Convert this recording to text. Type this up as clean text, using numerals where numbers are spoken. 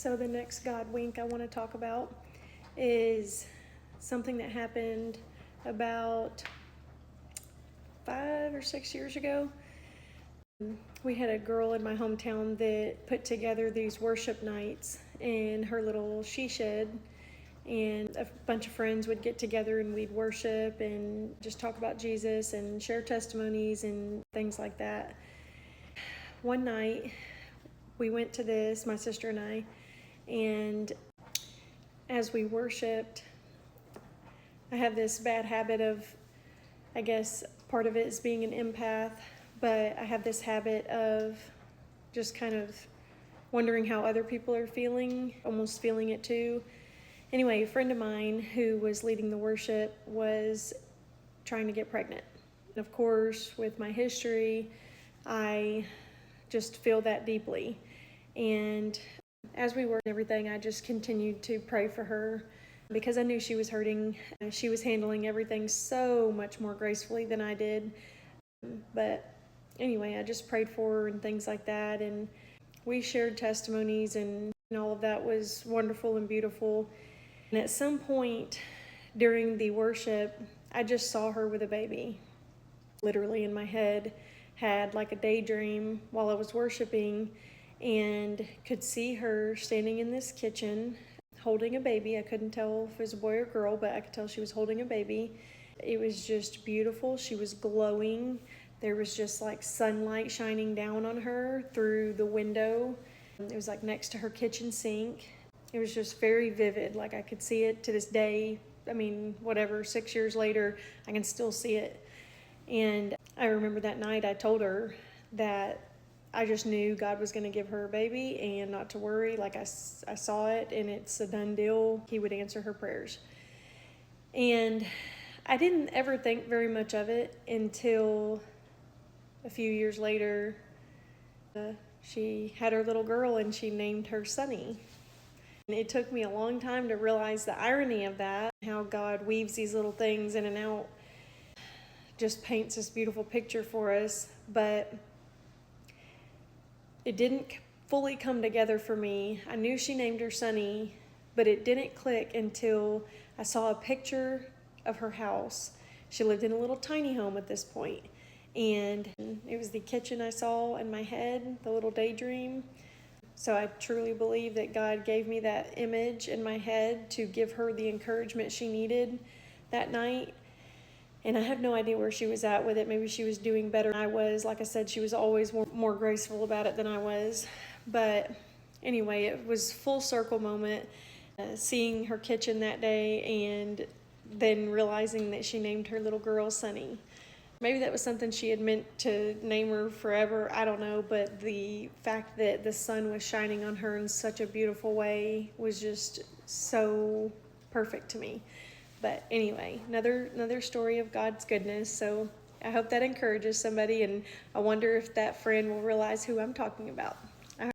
So the next God wink I want to talk about is something that happened about 5 or 6 years ago. We had a girl in my hometown that put together these worship nights in her little she shed, and a bunch of friends would get together and we'd worship and just talk about Jesus and share testimonies and things like that. One night we went to this, my sister and I, and as we worshiped, I have this bad habit of, I guess part of it is being an empath, but I have this habit of just kind of wondering how other people are feeling, almost feeling it too. Anyway, a friend of mine who was leading the worship was trying to get pregnant. Of course, with my history, I just feel that deeply. And as we were everything, I just continued to pray for her because I knew she was hurting. She was handling everything so much more gracefully than I did. But anyway, I just prayed for her and things like that. And we shared testimonies, and all of that was wonderful and beautiful. And at some point during the worship, I just saw her with a baby. Literally in my head, had like a daydream while I was worshiping, and could see her standing in this kitchen holding a baby. I couldn't tell if it was a boy or girl, but I could tell she was holding a baby. It was just beautiful. She was glowing. There was just like sunlight shining down on her through the window. It was like next to her kitchen sink. It was just very vivid. Like I could see it to this day. I mean, whatever, 6 years later, I can still see it. And I remember that night I told her that I just knew God was going to give her a baby and not to worry. Like I saw it and it's a done deal. He would answer her prayers. And I didn't ever think very much of it until a few years later. She had her little girl and she named her Sunny. And it took me a long time to realize the irony of that, how God weaves these little things in and out, just paints this beautiful picture for us. But it didn't fully come together for me. I knew she named her Sunny, but it didn't click until I saw a picture of her house. She lived in a little tiny home at this point, and it was the kitchen I saw in my head, the little daydream. So I truly believe that God gave me that image in my head to give her the encouragement she needed that night. And I have no idea where she was at with it. Maybe she was doing better than I was. Like I said, she was always more graceful about it than I was. But anyway, it was full circle moment, seeing her kitchen that day and then realizing that she named her little girl Sunny. Maybe that was something she had meant to name her forever. I don't know. But the fact that the sun was shining on her in such a beautiful way was just so perfect to me. But anyway, another story of God's goodness. So I hope that encourages somebody, and I wonder if that friend will realize who I'm talking about.